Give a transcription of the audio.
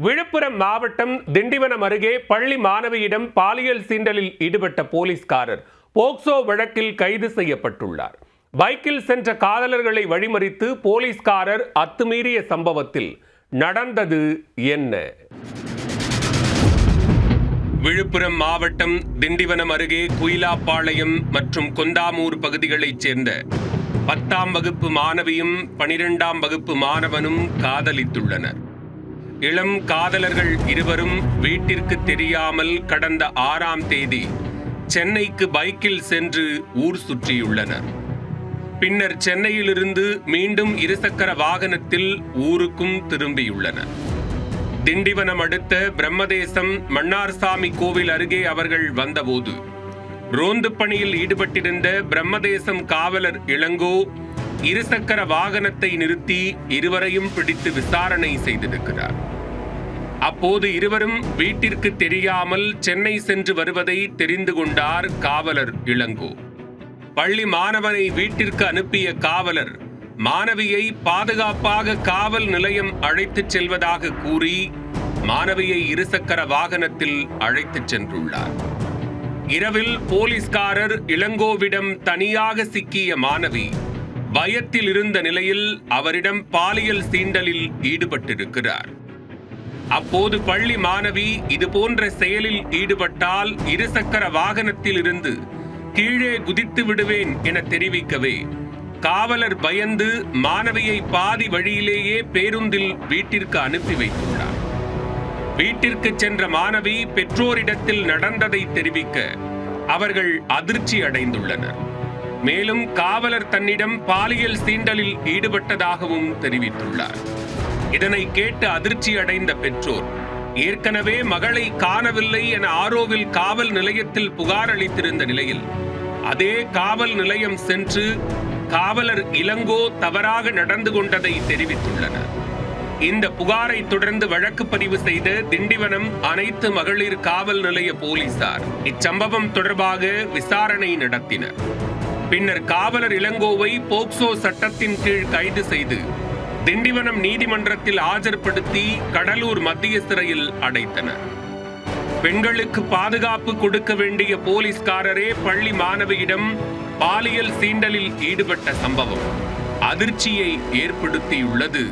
விழுப்புரம் மாவட்டம் திண்டிவனம் அருகே பள்ளி மாணவியிடம் பாலியல் சீண்டலில் ஈடுபட்ட போலீஸ்காரர் போக்சோ வழக்கில் கைது செய்யப்பட்டுள்ளார். பைக்கில் சென்ற காதலர்களை வழிமறித்து போலீஸ்காரர் அத்துமீறிய சம்பவத்தில் நடந்தது என்ன? விழுப்புரம் மாவட்டம் திண்டிவனம் அருகே குயிலாப்பாளையம் மற்றும் கொந்தாமூர் பகுதிகளைச் சேர்ந்த 10ஆம் வகுப்பு மாணவியும் 12ஆம் வகுப்பு மாணவனும் காதலித்துள்ளனர். இளம் காதலர்கள் இருவரும் வீட்டிற்கு தெரியாமல் கடந்த 6ஆம் தேதி சென்னைக்கு பைக்கில் சென்று ஊர் சுற்றியுள்ளனர். பின்னர் சென்னையிலிருந்து மீண்டும் இருசக்கர வாகனத்தில் ஊருக்கும் திரும்பியுள்ளனர். திண்டிவனம் அடுத்த பிரம்மதேசம் மன்னார்சாமி கோவில் அருகே அவர்கள் வந்தபோது ரோந்து பணியில் ஈடுபட்டிருந்த பிரம்மதேசம் காவலர் இளங்கோ இருசக்கர வாகனத்தை நிறுத்தி இருவரையும் பிடித்து விசாரணை செய்திருக்கிறார். அப்போது இருவரும் வீட்டிற்கு தெரியாமல் சென்னை சென்று வருவதை தெரிந்து கொண்டார் காவலர் இளங்கோ. பள்ளி மாணவனை வீட்டிற்கு அனுப்பிய காவலர் மாணவியை பாதுகாப்பாக காவல் நிலையம் அழைத்துச் செல்வதாக கூறி மாணவியை இருசக்கர வாகனத்தில் அழைத்துச் சென்றுள்ளார். இரவில் போலீஸ்காரர் இளங்கோவிடம் தனியாக சிக்கிய மாணவி பயத்தில் இருந்த நிலையில் அவரிடம் பாலியல் சீண்டலில் ஈடுபட்டிருக்கிறார். அப்போது பள்ளி மாணவி இதுபோன்ற செயலில் ஈடுபட்டால் இருசக்கர வாகனத்தில் இருந்து கீழே குதித்து விடுவேன் என தெரிவிக்கவே காவலர் பயந்து மாணவியை பாதி வழியிலேயே பேருந்தில் வீட்டிற்கு அனுப்பி வைத்துள்ளார். வீட்டிற்கு சென்ற மாணவி பெற்றோரிடத்தில் நடந்ததை தெரிவிக்க அவர்கள் அதிர்ச்சி அடைந்துள்ளனர். மேலும் காவலர் தன்னிடம் பாலியல் சீண்டலில் ஈடுபட்டதாகவும் தெரிவித்துள்ளார். இதனை கேட்டு அதிர்ச்சி அடைந்த பெற்றோர் ஏற்கனவே மகளை காணவில்லை என ஆரோவில் காவல் நிலையத்தில் புகார் அளித்திருந்த நிலையில் அதே காவல் நிலையம் சென்று காவலர் இளங்கோ தவறாக நடந்து கொண்டதை தெரிவித்துள்ளனர். இந்த புகாரை தொடர்ந்து வழக்கு பதிவு செய்த திண்டிவனம் அனைத்து மகளிர் காவல் நிலைய போலீசார் இச்சம்பவம் தொடர்பாக விசாரணை நடத்தினர். பின்னர் காவலர் இளங்கோவை போக்சோ சட்டத்தின் கீழ் கைது செய்து திண்டிவனம் நீதிமன்றத்தில் ஆஜர்படுத்தி கடலூர் மத்திய சிறையில் அடைத்தனர். பெண்களுக்கு பாதுகாப்பு கொடுக்க வேண்டிய போலீஸ்காரரே பள்ளி மாணவியிடம் பாலியல் சீண்டலில் ஈடுபட்ட சம்பவம் அதிர்ச்சியை ஏற்படுத்தியுள்ளது.